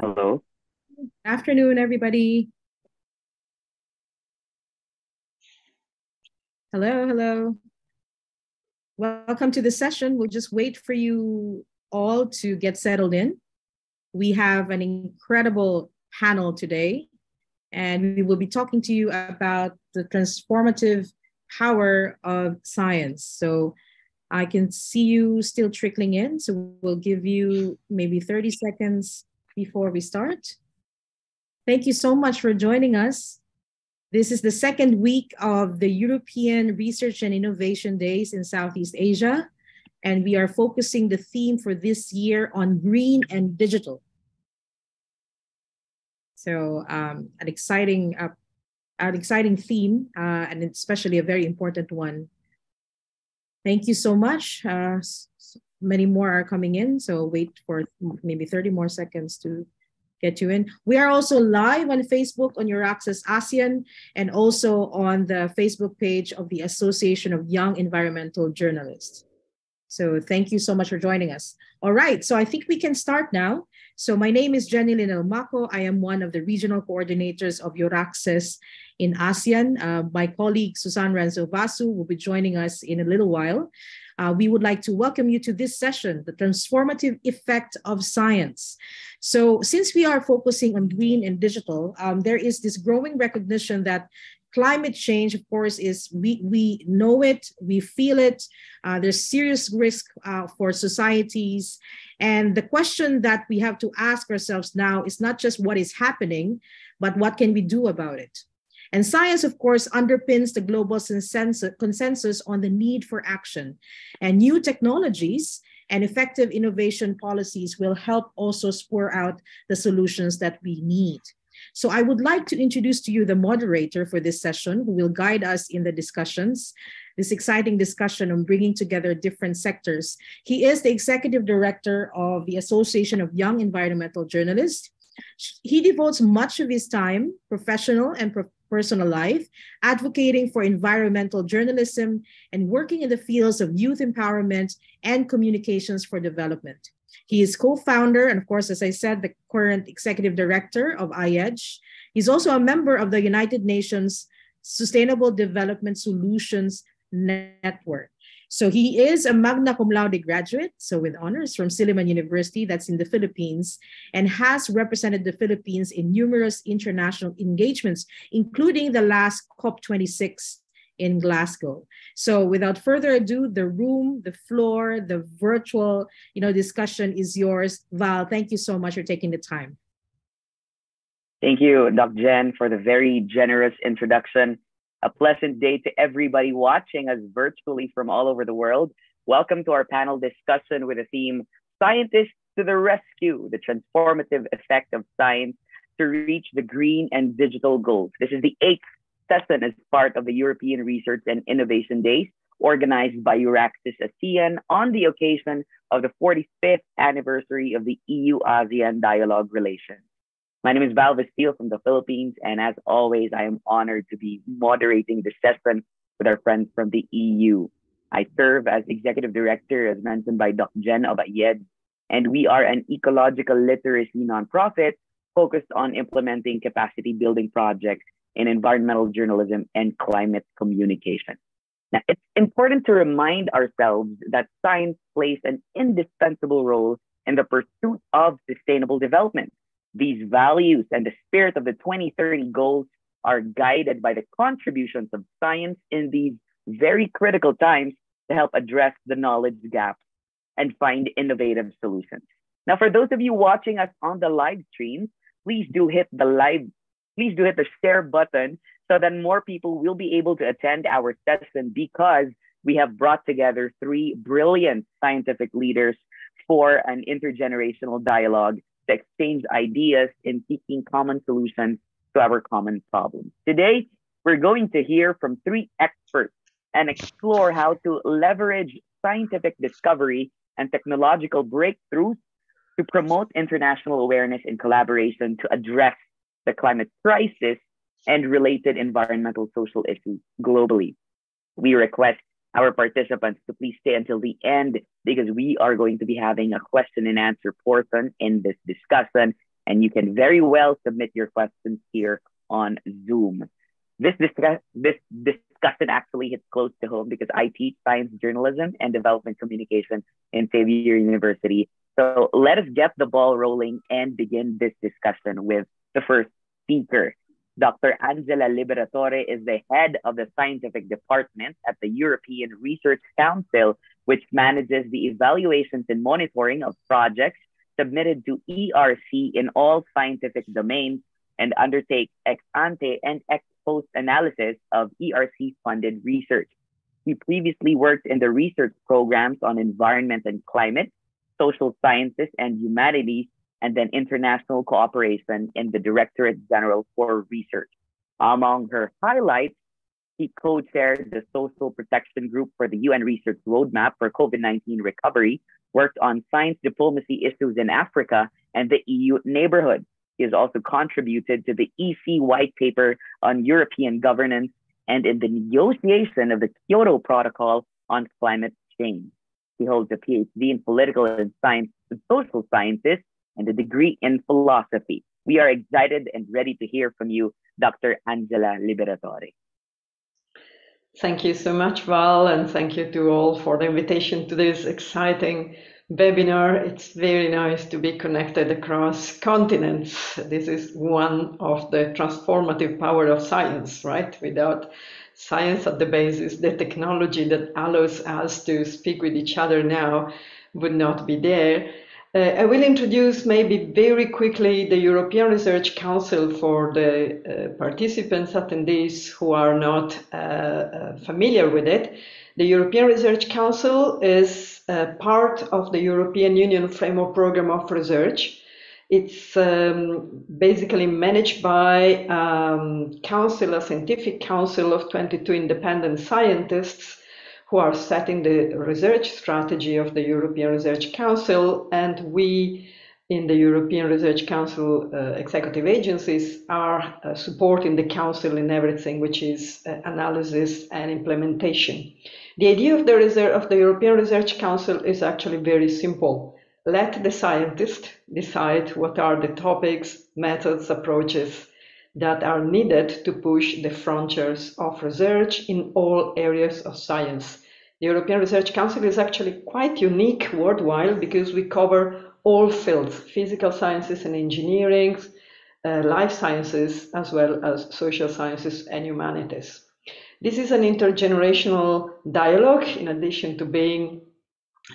Hello. Afternoon, everybody. Hello, hello. Welcome to the session. We'll just wait for you all to get settled in. We have an incredible panel today, and we will be talking to you about the transformative power of science. So I can see you still trickling in. So we'll give you maybe 30 seconds before we start. Thank you so much for joining us. This is the second week of the European Research and Innovation Days in Southeast Asia, and we are focusing the theme for this year on green and digital. So an exciting theme, and especially a very important one. Thank you so much. Many more are coming in, so wait for maybe 30 more seconds to get you in. We are also live on Facebook on Euraccess ASEAN and also on the Facebook page of the Association of Young Environmental Journalists. So thank you so much for joining us. All right, so I think we can start now. So my name is Jenny Lynn Elmaco. I am one of the regional coordinators of Euraccess in ASEAN. My colleague Susan Renzo Vasu will be joining us in a little while. We would like to welcome you to this session, The Transformative Effect of Science. So since we are focusing on green and digital, there is this growing recognition that climate change, of course, is we know it, we feel it. There's serious risk for societies. And the question that we have to ask ourselves now is not just what is happening, but what can we do about it? And science, of course, underpins the global consensus on the need for action. And new technologies and effective innovation policies will help also spur out the solutions that we need. So I would like to introduce to you the moderator for this session who will guide us in the discussions, this exciting discussion on bringing together different sectors. He is the executive director of the Association of Young Environmental Journalists. He devotes much of his time, professional and personal life, advocating for environmental journalism and working in the fields of youth empowerment and communications for development. He is co-founder and, of course, as I said, the current executive director of IEDGE. He's also a member of the United Nations Sustainable Development Solutions Network. So he is a magna cum laude graduate, so with honors from Silliman University, that's in the Philippines, and has represented the Philippines in numerous international engagements, including the last COP26 in Glasgow. So without further ado, the room, the floor, the virtual discussion is yours. Val, thank you so much for taking the time. Thank you, Dr. Jen, for the very generous introduction. A pleasant day to everybody watching us virtually from all over the world. Welcome to our panel discussion with the theme, Scientists to the Rescue, the Transformative Effect of Science to Reach the Green and Digital Goals. This is the 8th session as part of the European Research and Innovation Days, organized by Euraccess ASEAN on the occasion of the 45th anniversary of the EU-ASEAN Dialogue Relations. My name is Val Vestil from the Philippines, and as always, I am honored to be moderating the session with our friends from the EU. I serve as Executive Director, as mentioned by Dr. Jen of IEDGE, and we are an ecological literacy nonprofit focused on implementing capacity building projects in environmental journalism and climate communication. Now, it's important to remind ourselves that science plays an indispensable role in the pursuit of sustainable development. These values and the spirit of the 2030 goals are guided by the contributions of science in these very critical times to help address the knowledge gaps and find innovative solutions. Now, for those of you watching us on the live stream, please do hit the share button so that more people will be able to attend our session, because we have brought together 3 brilliant scientific leaders for an intergenerational dialogue to exchange ideas in seeking common solutions to our common problems. Today, we're going to hear from 3 experts and explore how to leverage scientific discovery and technological breakthroughs to promote international awareness and collaboration to address the climate crisis and related environmental social issues globally. We request our participants to please stay until the end, because we are going to be having a question and answer portion in this discussion. and you can very well submit your questions here on Zoom. This discussion actually hits close to home because I teach science journalism and development communication in Xavier University. So let us get the ball rolling and begin this discussion with the first speaker. Dr. Angela Liberatore is the head of the scientific department at the European Research Council, which manages the evaluations and monitoring of projects submitted to ERC in all scientific domains and undertakes ex ante and ex post analysis of ERC funded research. He previously worked in the research programs on environment and climate, social sciences and humanities, and then international cooperation in the Directorate General for Research. Among her highlights, he co-chaired the Social Protection Group for the UN Research Roadmap for COVID-19 recovery, worked on science diplomacy issues in Africa and the EU neighborhood. He has also contributed to the EC White Paper on European governance and in the negotiation of the Kyoto Protocol on climate change. He holds a PhD in political and science and social sciences and a degree in philosophy. We are excited and ready to hear from you, Dr. Angela Liberatore. Thank you so much, Val, and thank you to all for the invitation to this exciting webinar. It's very nice to be connected across continents. This is one of the transformative power of science, right? Without science at the basis, the technology that allows us to speak with each other now would not be there. I will introduce maybe very quickly the European Research Council for the participants, attendees who are not familiar with it. The European Research Council is part of the European Union Framework Programme of Research. It's basically managed by a scientific council of 22 independent scientists who are setting the research strategy of the European Research Council, and we in the European Research Council executive agencies are supporting the council in everything which is analysis and implementation. The idea of the European Research Council is actually very simple. Let the scientist decide what are the topics, methods, approaches that are needed to push the frontiers of research in all areas of science. The European Research Council is actually quite unique worldwide because we cover all fields, physical sciences and engineering, life sciences, as well as social sciences and humanities. This is an intergenerational dialogue in addition to being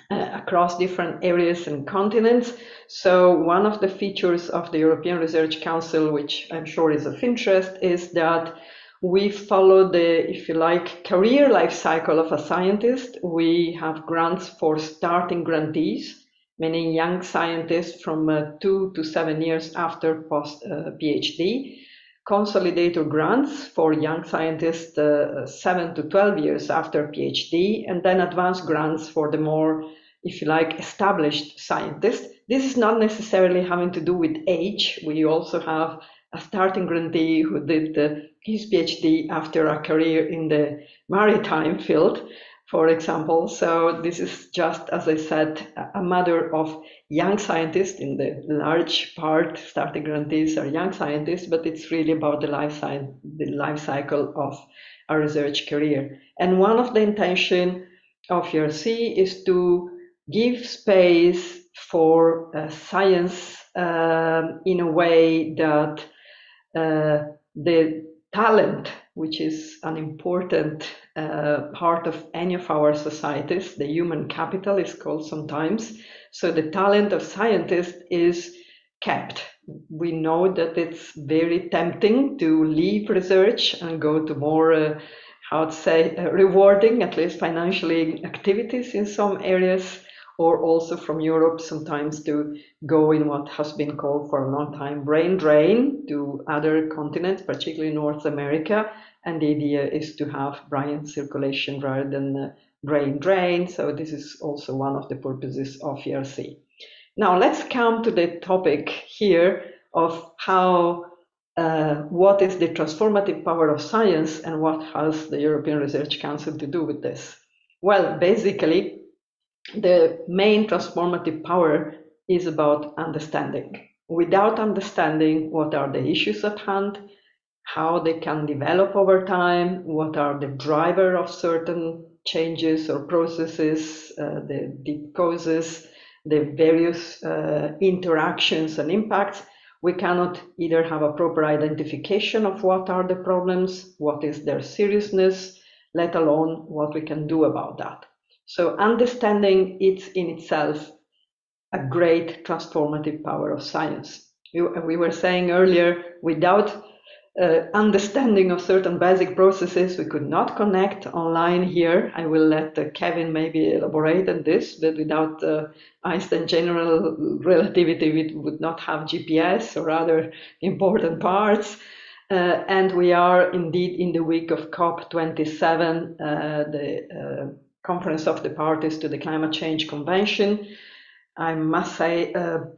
across different areas and continents. So one of the features of the European Research Council, which I'm sure is of interest, is that we follow the, if you like, career life cycle of a scientist. We have grants for starting grantees, meaning young scientists from 2 to 7 years after post PhD, consolidator grants for young scientists 7 to 12 years after PhD, and then advanced grants for the more, if you like, established scientists. This is not necessarily having to do with age. We also have a starting grantee who did his PhD after a career in the maritime field, for example. So this is just, as I said, a matter of young scientists. In the large part, starting grantees are young scientists, but it's really about the life cycle of a research career. And one of the intention of ERC is to give space for science in a way that the talent, which is an important part of any of our societies, the human capital is called sometimes. So the talent of scientists is kept. We know that it's very tempting to leave research and go to more, rewarding, at least financially, activities in some areas, or also from Europe sometimes to go in what has been called for a long time brain drain to other continents, particularly North America. And the idea is to have brain circulation rather than brain drain. So this is also one of the purposes of ERC. Now let's come to the topic here of how, what is the transformative power of science and what has the European Research Council to do with this? Well, basically, the main transformative power is about understanding. without understanding what are the issues at hand, how they can develop over time, what are the driver of certain changes or processes, the deep causes, the various interactions and impacts, we cannot either have a proper identification of what are the problems, what is their seriousness, let alone what we can do about that. So understanding it in itself a great transformative power of science. We were saying earlier, without understanding of certain basic processes, we could not connect online here. I will let Kevin maybe elaborate on this, but without Einstein general relativity, we would not have GPS or other important parts. And we are indeed in the week of COP27, the Conference of the Parties to the Climate Change Convention. I must say,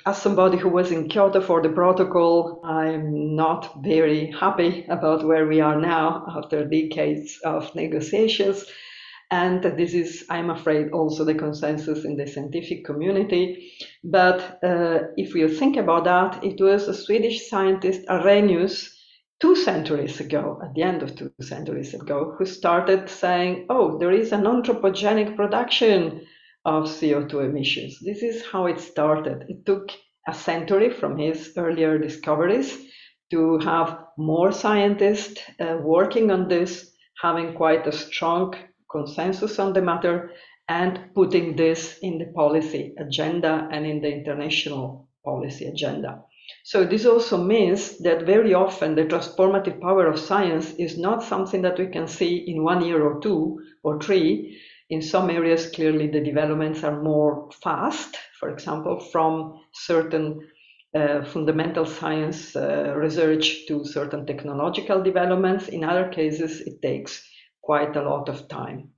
as somebody who was in Kyoto for the protocol, I'm not very happy about where we are now after decades of negotiations. And this is, I'm afraid, also the consensus in the scientific community. But if we think about that, it was a Swedish scientist, Arrhenius, 2 centuries ago, at the end of 2 centuries ago, who started saying, oh, there is an anthropogenic production of CO2 emissions. This is how it started. It took a century from his earlier discoveries to have more scientists working on this, having quite a strong consensus on the matter, and putting this in the policy agenda and in the international policy agenda. So this also means that very often the transformative power of science is not something that we can see in 1 year or 2 or 3. In some areas, clearly the developments are more fast, for example, from certain fundamental science research to certain technological developments. In other cases, it takes quite a lot of time.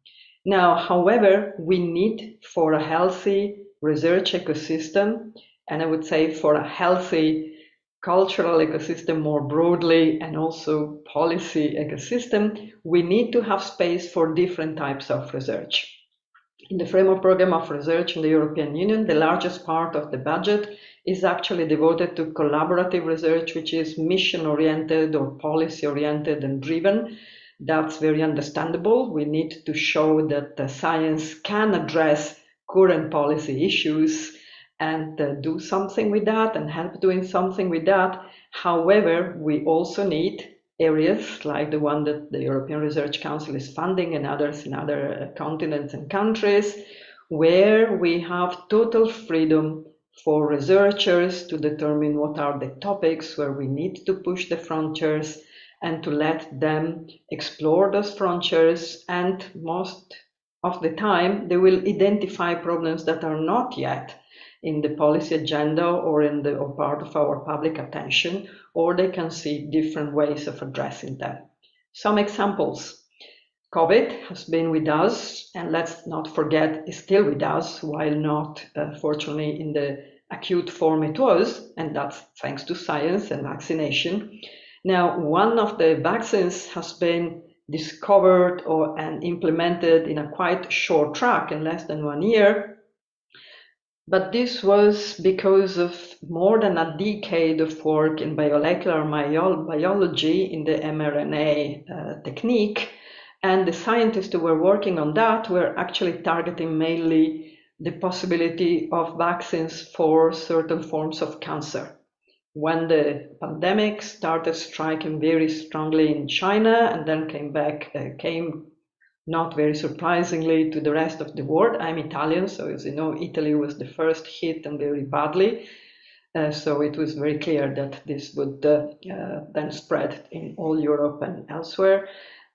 Now, however, we need for a healthy research ecosystem, and I would say for a healthy cultural ecosystem more broadly, and also policy ecosystem, we need to have space for different types of research. In the framework program of research in the European Union, the largest part of the budget is actually devoted to collaborative research, which is mission-oriented or policy-oriented and driven. That's very understandable. We need to show that the science can address current policy issues and do something with that and help doing something with that. However, we also need areas like the one that the European Research Council is funding and others in other continents and countries, where we have total freedom for researchers to determine what are the topics where we need to push the frontiers and to let them explore those frontiers. And most of the time, they will identify problems that are not yet in the policy agenda or or part of our public attention, or they can see different ways of addressing them. Some examples. COVID has been with us, and let's not forget, is still with us, while not, fortunately, in the acute form it was, and that's thanks to science and vaccination. Now, one of the vaccines has been discovered and implemented in a quite short track, in less than 1 year. But this was because of more than a decade of work in molecular biology in the mRNA technique. And the scientists who were working on that were actually targeting mainly the possibility of vaccines for certain forms of cancer. When the pandemic started striking very strongly in China and then came not very surprisingly to the rest of the world. I'm Italian, so as you know, Italy was the first hit and very badly. So it was very clear that this would then spread in all Europe and elsewhere.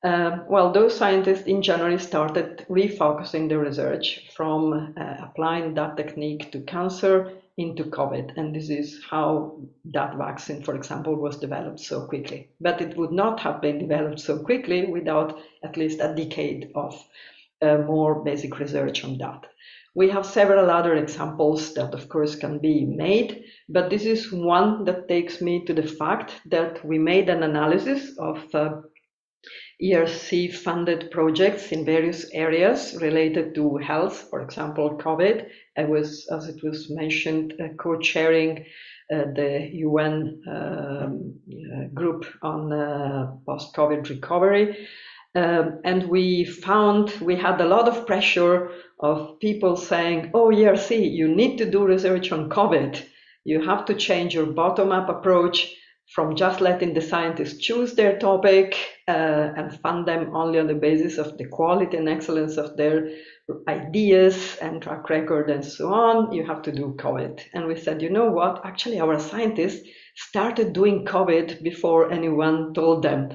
Well, those scientists in January started refocusing the research from applying that technique to cancer into COVID. And this is how that vaccine, for example, was developed so quickly. But it would not have been developed so quickly without at least a decade of more basic research on that. We have several other examples that, of course, can be made, but this is one that takes me to the fact that we made an analysis of ERC-funded projects in various areas related to health, for example, COVID. I was, as it was mentioned, co-chairing the UN group on post-COVID recovery. And we found we had a lot of pressure of people saying, oh, ERC, you need to do research on COVID. You have to change your bottom-up approach from just letting the scientists choose their topic and fund them only on the basis of the quality and excellence of their ideas and track record and so on. You have to do COVID. And we said, you know what? Actually, our scientists started doing COVID before anyone told them.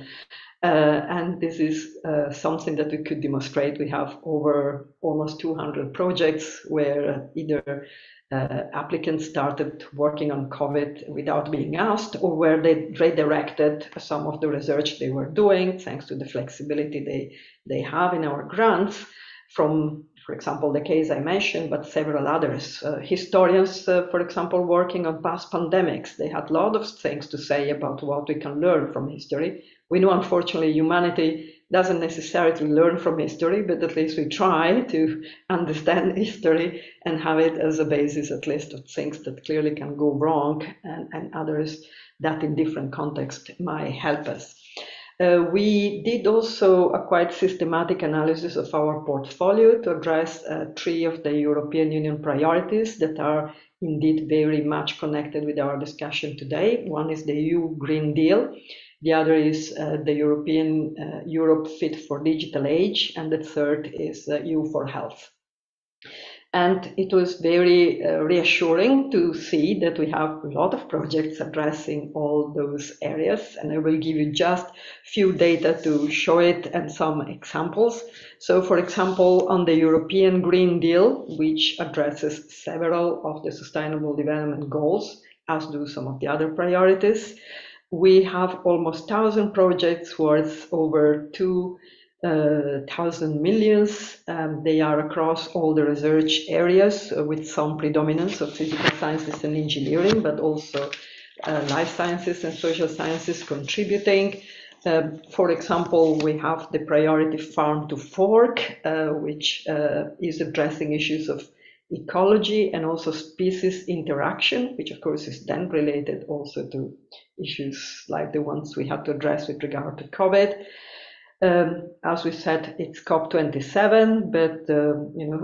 And this is something that we could demonstrate. We have over almost 200 projects where either applicants started working on COVID without being asked, or where they redirected some of the research they were doing, thanks to the flexibility they have in our grants, from, for example, the case I mentioned, but several others. Historians, for example, working on past pandemics, they had a lot of things to say about what we can learn from history. We know, unfortunately, humanity doesn't necessarily learn from history, but at least we try to understand history and have it as a basis, at least, of things that clearly can go wrong and others that in different contexts might help us. We did also a quite systematic analysis of our portfolio to address 3 of the European Union priorities that are indeed very much connected with our discussion today. One is the EU Green Deal. The other is the Europe Fit for Digital Age, and the third is EU for Health. And it was very reassuring to see that we have a lot of projects addressing all those areas. And I will give you just a few data to show it and some examples. So, for example, on the European Green Deal, which addresses several of the Sustainable Development Goals, as do some of the other priorities, we have almost 1,000 projects worth over 2,000 millions. They are across all the research areas with some predominance of physical sciences and engineering, but also life sciences and social sciences contributing. For example, we have the priority Farm to Fork, which is addressing issues of ecology and also species interaction, which of course is then related also to issues like the ones we had to address with regard to COVID. As we said, it's COP27, but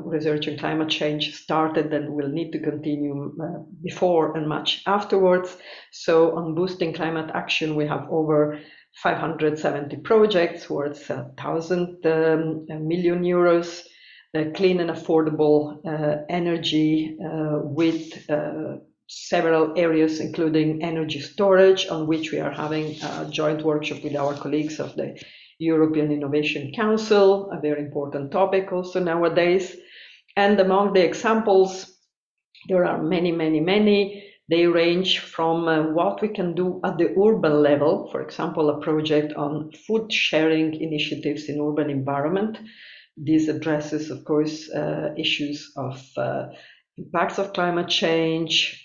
research on climate change started and will need to continue before and much afterwards. So on boosting climate action, we have over 570 projects worth 1,000 million euros. Clean and affordable energy with several areas, including energy storage, on which we are having a joint workshop with our colleagues of the European Innovation Council, a very important topic also nowadays. And among the examples, there are many, many, many. They range from what we can do at the urban level, for example, a project on food sharing initiatives in urban environment. This addresses, of course, issues of impacts of climate change,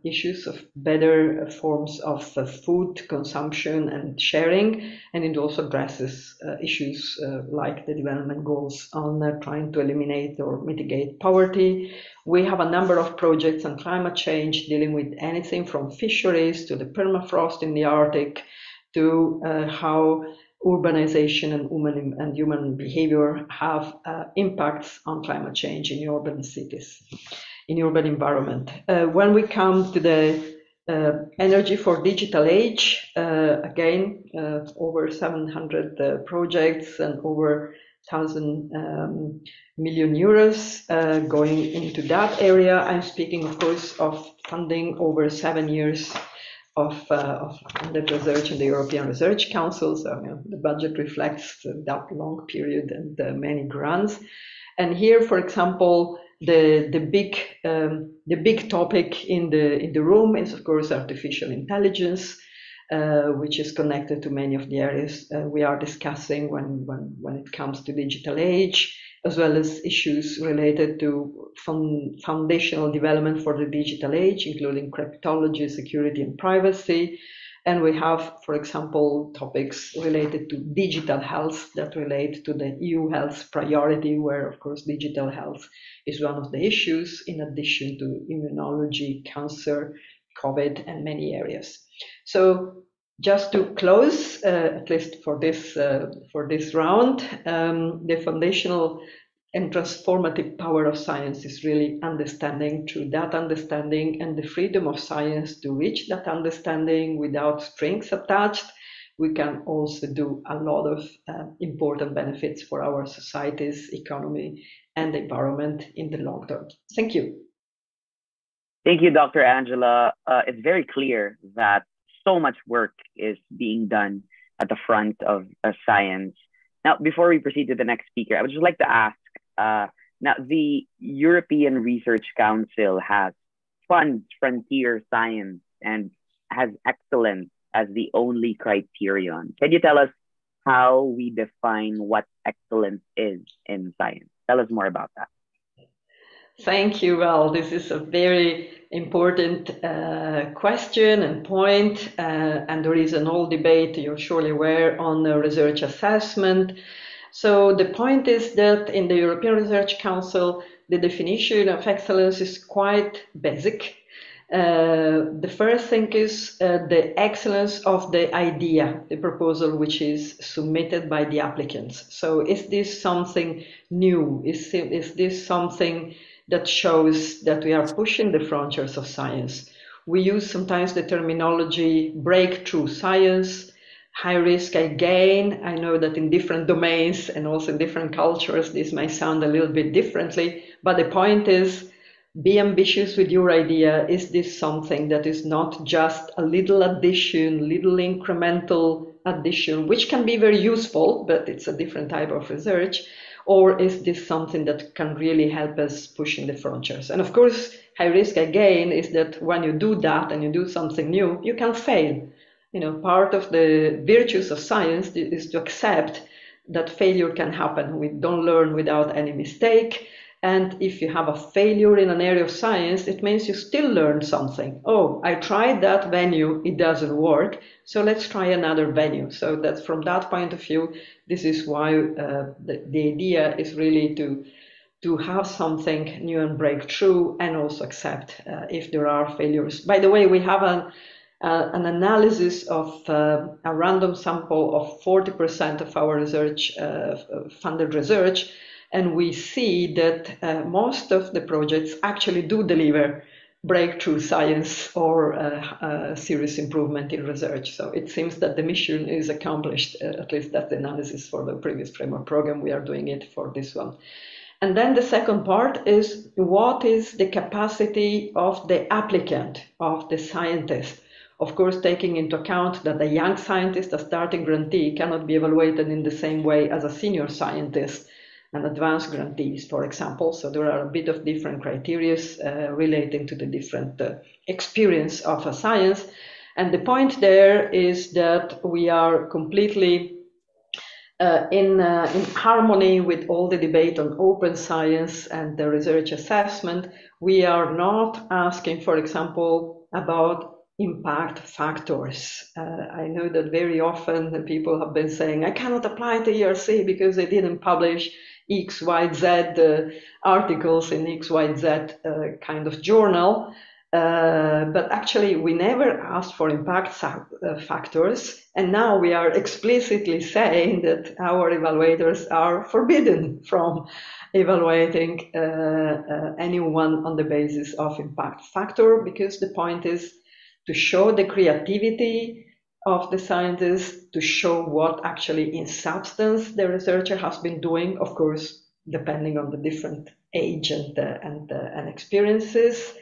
issues of better forms of food consumption and sharing, and it also addresses issues like the development goals on trying to eliminate or mitigate poverty. We have a number of projects on climate change dealing with anything from fisheries to the permafrost in the Arctic to how urbanization and human behavior have impacts on climate change in urban cities, in urban environment. When we come to the energy for digital age, again, over 700 projects and over 1,000 million euros going into that area. I'm speaking, of course, of funding over 7 years of funded research in the European Research Council. So the budget reflects that long period and many grants. And here, for example, the big topic in the room is, of course, artificial intelligence, which is connected to many of the areas we are discussing when it comes to digital age, as well as issues related to foundational development for the digital age, including cryptology, security, and privacy. And we have, for example, topics related to digital health that relate to the EU health priority, where, of course, digital health is one of the issues, in addition to immunology, cancer, COVID, and many areas. So just to close, at least for this round, the foundational and transformative power of science is really understanding. Through that understanding and the freedom of science to reach that understanding without strings attached, we can also do a lot of important benefits for our societies, economy, and the environment in the long term. Thank you. Thank you, Dr. Angela. It's very clear that so much work is being done at the front of science. Now, before we proceed to the next speaker, I would just like to ask, now the European Research Council has funds frontier science and has excellence as the only criterion. Can you tell us how we define what excellence is in science? Tell us more about that. Thank you. Well, this is a very important question and point, and there is an whole debate, you're surely aware, on research assessment. So the point is that in the European Research Council, the definition of excellence is quite basic. The first thing is the excellence of the idea, the proposal which is submitted by the applicants. So is this something new? Is this something that shows that we are pushing the frontiers of science? We use sometimes the terminology breakthrough science, high risk, high gain. I know that in different domains and also in different cultures, this may sound a little bit differently, but the point is, be ambitious with your idea. Is this something that is not just a little addition, little incremental addition, which can be very useful, but it's a different type of research? Or is this something that can really help us pushing the frontiers? And of course, high risk, high gain is that when you do that and you do something new, you can fail. You know, part of the virtues of science is to accept that failure can happen. We don't learn without any mistake. And if you have a failure in an area of science, it means you still learn something. Oh, I tried that venue, it doesn't work, so let's try another venue. So that's from that point of view, this is why the idea is really to have something new and breakthrough, and also accept if there are failures. By the way, we have an analysis of a random sample of 40% of our research, funded research, and we see that most of the projects actually do deliver breakthrough science or serious improvement in research. So it seems that the mission is accomplished, at least that's the analysis for the previous framework program. We are doing it for this one. And then the second part is, what is the capacity of the applicant, of the scientist? Of course, taking into account that a young scientist, a starting grantee, cannot be evaluated in the same way as a senior scientist and advanced grantees, for example. So there are a bit of different criteria relating to the different experience of a science. And the point there is that we are completely in harmony with all the debate on open science and the research assessment. We are not asking, for example, about impact factors. I know that very often people have been saying, I cannot apply to ERC because they didn't publish XYZ articles in XYZ kind of journal. But actually, we never asked for impact factors. And now we are explicitly saying that our evaluators are forbidden from evaluating anyone on the basis of impact factor, because the point is to show the creativity of the scientists, to show what actually in substance the researcher has been doing, of course, depending on the different age and experiences.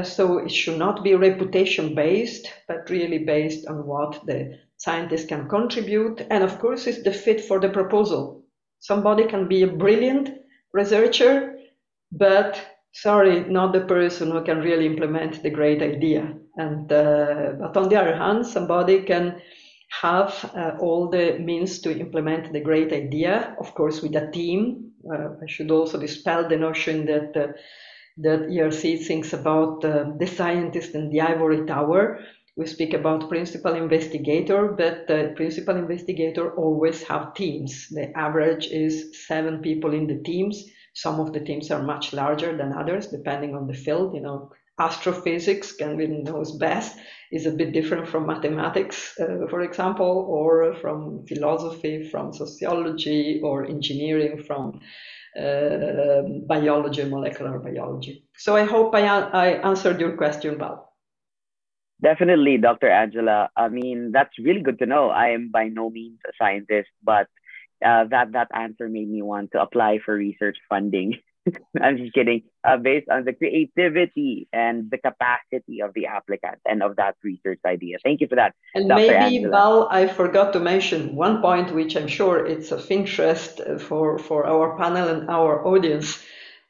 So it should not be reputation based, but really based on what the scientist can contribute. And of course, it's the fit for the proposal. Somebody can be a brilliant researcher, but sorry, not the person who can really implement the great idea. And but on the other hand, somebody can have all the means to implement the great idea, of course, with a team. I should also dispel the notion that ERC thinks about the scientist in the ivory tower. We speak about principal investigator, but the principal investigator always have teams. The average is 7 people in the teams. Some of the teams are much larger than others, depending on the field. You know, astrophysics, Kenvin knows best, is a bit different from mathematics, for example, or from philosophy, from sociology, or engineering, from biology, molecular biology. So I hope I answered your question, Val. Definitely, Dr. Angela. I mean, that's really good to know. I am by no means a scientist, but that answer made me want to apply for research funding. I'm just kidding. Based on the creativity and the capacity of the applicant and of that research idea. Thank you for that, And Dr. maybe, Angela. Val, I forgot to mention one point, which I'm sure it's of interest for our panel and our audience.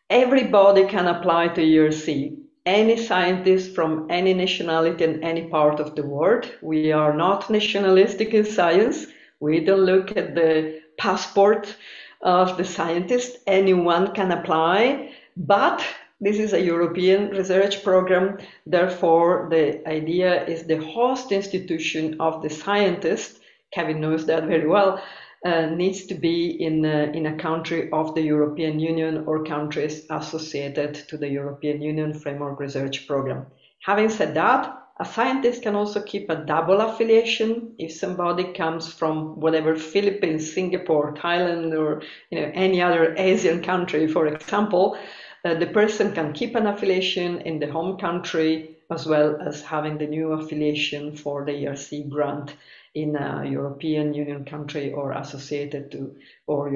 Everybody can apply to ERC. Any scientist from any nationality in any part of the world. We are not nationalistic in science. We don't look at the passport of the scientist. Anyone can apply, but this is a European research program. Therefore, the idea is the host institution of the scientist, Kevin knows that very well, needs to be in a country of the European Union or countries associated to the European Union Framework Research Program. Having said that, a scientist can also keep a double affiliation. If somebody comes from whatever, Philippines, Singapore, Thailand, or any other Asian country, for example, the person can keep an affiliation in the home country as well as having the new affiliation for the ERC grant in a European Union country or associated to, or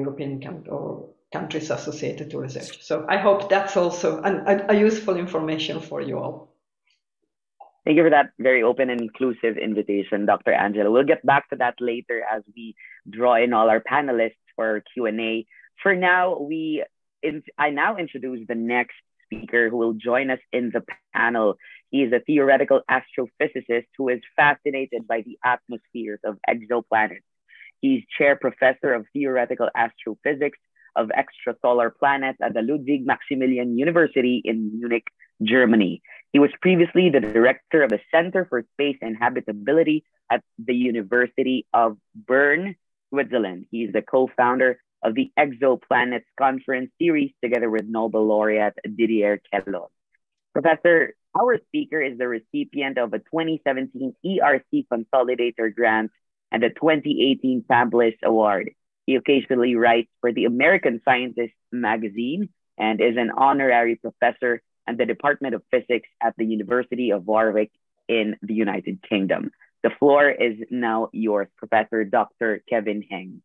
or countries associated to research. So I hope that's also a useful information for you all. Thank you for that very open and inclusive invitation, Dr. Angela. We'll get back to that later as we draw in all our panelists for Q&A. For now, I now introduce the next speaker who will join us in the panel. He is a theoretical astrophysicist who is fascinated by the atmospheres of exoplanets. He's chair professor of theoretical astrophysics of extrasolar planets at the Ludwig Maximilian University in Munich, Germany. He was previously the director of the Center for Space and Habitability at the University of Bern, Switzerland. He's the co-founder of the Exoplanets Conference series together with Nobel laureate Didier Queloz. Professor, our speaker is the recipient of a 2017 ERC Consolidator Grant and a 2018 Publish Award. He occasionally writes for the American Scientist magazine and is an honorary professor at the Department of Physics at the University of Warwick in the United Kingdom. The floor is now yours, Professor Dr. Kevin Heng.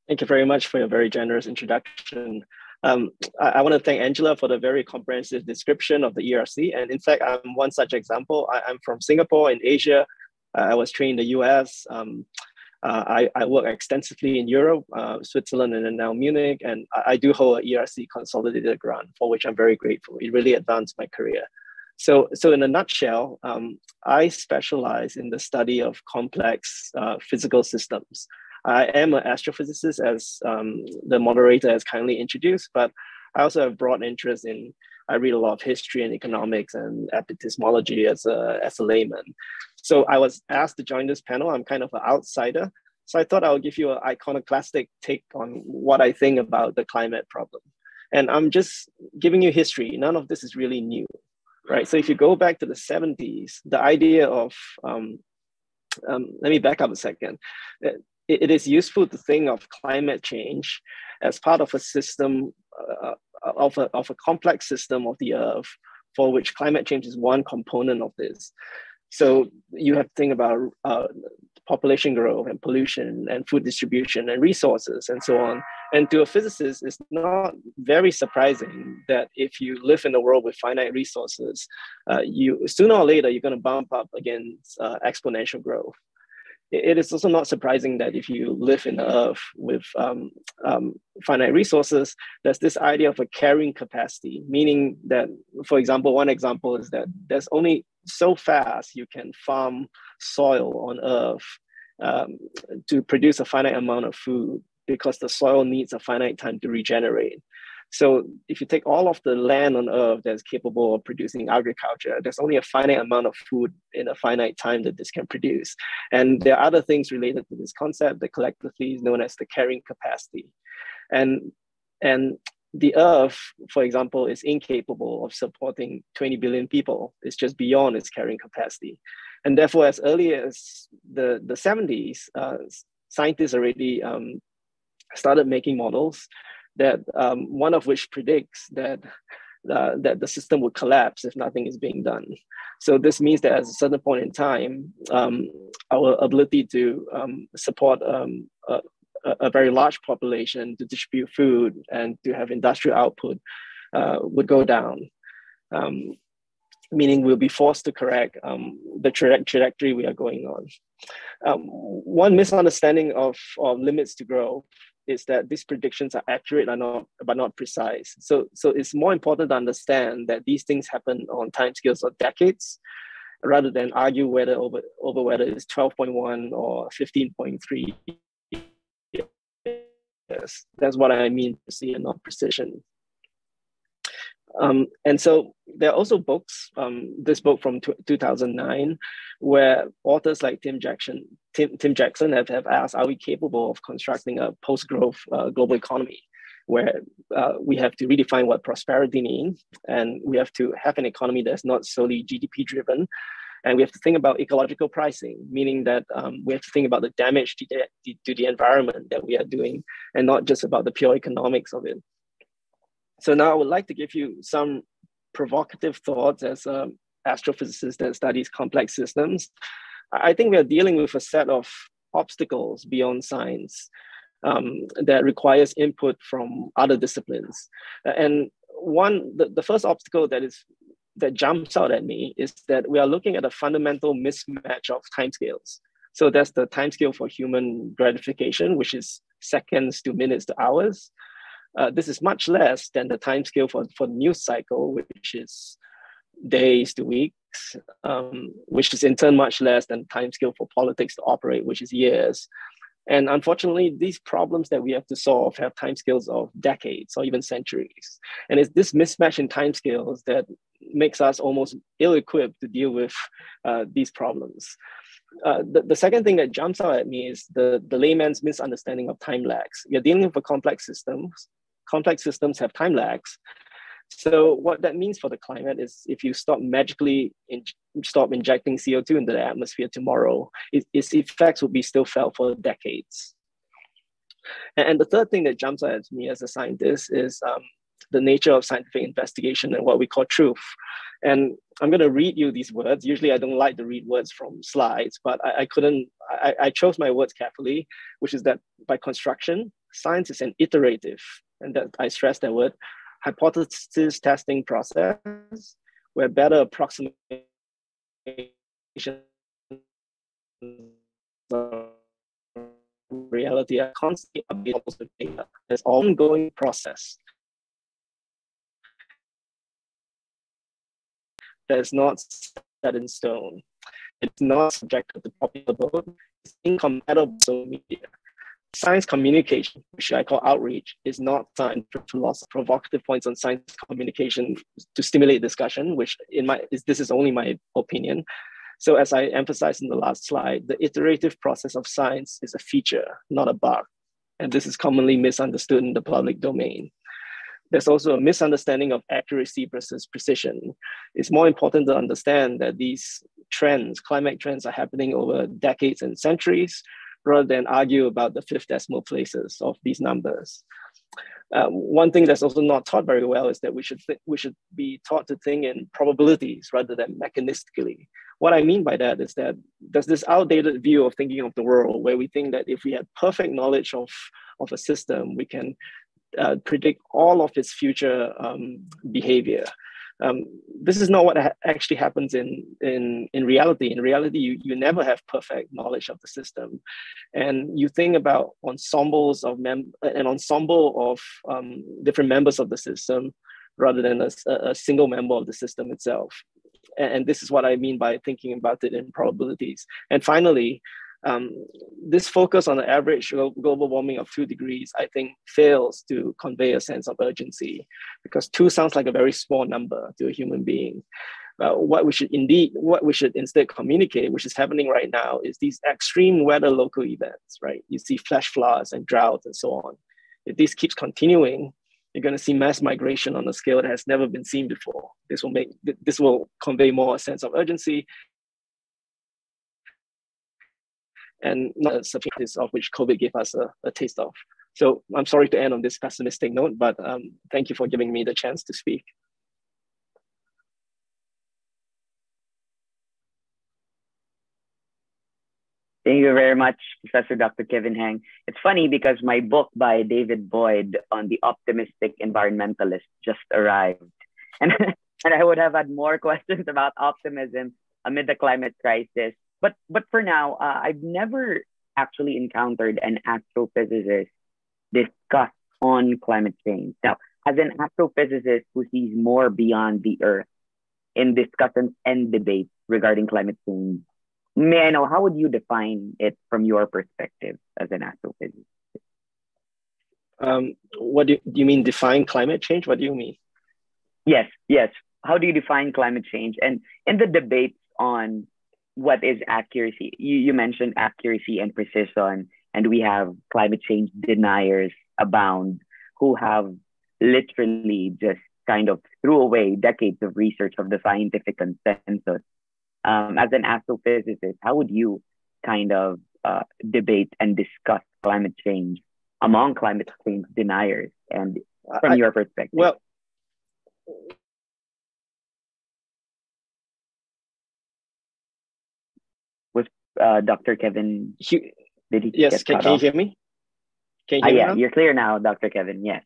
Thank you very much for your very generous introduction. I want to thank Angela for the very comprehensive description of the ERC. And in fact, I'm one such example. I'm from Singapore in Asia. I was trained in the US. I work extensively in Europe, Switzerland, and then now Munich. And I do hold an ERC Consolidated Grant, for which I'm very grateful. It really advanced my career. So in a nutshell, I specialize in the study of complex physical systems. I am an astrophysicist, as the moderator has kindly introduced, but I also have broad interest I read a lot of history and economics and epistemology as a layman. So I was asked to join this panel. I'm kind of an outsider. So I thought I would give you an iconoclastic take on what I think about the climate problem. And I'm just giving you history. None of this is really new, right? So if you go back to the 70s, the idea of, let me back up a second. It is useful to think of climate change as part of a system, of a complex system of the Earth, for which climate change is one component of this. So you have to think about population growth and pollution and food distribution and resources and so on. And to a physicist, it's not very surprising that if you live in a world with finite resources, you sooner or later, you're going to bump up against exponential growth. It is also not surprising that if you live in the Earth with finite resources, there's this idea of a carrying capacity, meaning that, for example, one example is that there's only so fast you can farm soil on Earth to produce a finite amount of food, because the soil needs a finite time to regenerate. So if you take all of the land on Earth that's capable of producing agriculture, there's only a finite amount of food in a finite time that this can produce. And there are other things related to this concept that collectively is known as the carrying capacity. And the Earth, for example, is incapable of supporting 20 billion people. It's just beyond its carrying capacity. And therefore, as early as the 70s, scientists already started making models that one of which predicts that the system would collapse if nothing is being done. So this means that at a certain point in time, our ability to support a very large population, to distribute food and to have industrial output would go down. Meaning we'll be forced to correct the trajectory we are going on. One misunderstanding of limits to growth is that these predictions are accurate but not precise. So it's more important to understand that these things happen on timescales of decades, rather than argue whether whether it's 12.1 or 15.3 years. That's what I mean precision and not precision. And so there are also books, this book from 2009, where authors like Tim Jackson have asked, are we capable of constructing a post-growth global economy where we have to redefine what prosperity means, and we have to have an economy that's not solely GDP driven, and we have to think about ecological pricing, meaning that we have to think about the damage to the environment that we are doing, and not just about the pure economics of it. So now I would like to give you some provocative thoughts as an astrophysicist that studies complex systems. I think we are dealing with a set of obstacles beyond science that requires input from other disciplines. And the first obstacle that jumps out at me is that we are looking at a fundamental mismatch of timescales. So that's the timescale for human gratification, which is seconds to minutes to hours. This is much less than the timescale for the news cycle, which is days to weeks, which is in turn much less than the timescale for politics to operate, which is years. And unfortunately, these problems that we have to solve have timescales of decades or even centuries. And it's this mismatch in timescales that makes us almost ill-equipped to deal with these problems. The second thing that jumps out at me is the layman's misunderstanding of time lags. You're dealing with a complex system. Complex systems have time lags. So what that means for the climate is if you stop injecting CO2 into the atmosphere tomorrow, its effects will be still felt for decades. And the third thing that jumps out at me as a scientist is the nature of scientific investigation and what we call truth. And I'm going to read you these words. Usually I don't like to read words from slides, but I chose my words carefully, which is that by construction, science is an iterative, and that I stress that word, hypothesis testing process where better approximation of reality are constantly available to data. It's an ongoing process that is not set in stone. It's not subjected to popular vote. It's incompatible with media. Science communication, which I call outreach, is not science philosophy. Provocative points on science communication to stimulate discussion, which this is only my opinion. So as I emphasized in the last slide, the iterative process of science is a feature, not a bug. And this is commonly misunderstood in the public domain. There's also a misunderstanding of accuracy versus precision. It's more important to understand that these trends, climate trends, are happening over decades and centuries, rather than argue about the fifth decimal places of these numbers. One thing that's also not taught very well is that we should be taught to think in probabilities rather than mechanistically. What I mean by that is that there's this outdated view of thinking of the world where we think that if we have perfect knowledge of a system, we can predict all of its future behavior. This is not what actually happens in reality. In reality, you never have perfect knowledge of the system. And you think about ensembles of an ensemble of different members of the system rather than a single member of the system itself. And this is what I mean by thinking about it in probabilities. And finally, This focus on the average global warming of 2 degrees, I think, fails to convey a sense of urgency, because 2 sounds like a very small number to a human being. What we should instead communicate, which is happening right now, is these extreme weather local events, right? You see flash floods and droughts and so on. If this keeps continuing, you're going to see mass migration on a scale that has never been seen before. This will convey more a sense of urgency, and not a subject of which COVID gave us a taste of. So I'm sorry to end on this pessimistic note, but thank you for giving me the chance to speak. Thank you very much, Professor Dr. Kevin Heng. It's funny because my book by David Boyd on the optimistic environmentalist just arrived. And, and I would have had more questions about optimism amid the climate crisis. But for now, I've never actually encountered an astrophysicist discuss on climate change. Now, as an astrophysicist who sees more beyond the Earth in discussions and debates regarding climate change, may I know, how would you define it from your perspective as an astrophysicist? What do you mean define climate change? What do you mean? Yes. How do you define climate change? And in the debates on what is accuracy, you mentioned accuracy and precision, and we have climate change deniers abound who have literally just kind of threw away decades of research of the scientific consensus. As an astrophysicist, how would you kind of debate and discuss climate change among climate change deniers and from your perspective? Well, was Dr. Kevin, did he yes, get cut can you off? hear me? Can you hear me Yeah, now? you're clear now, Dr. Kevin, yes.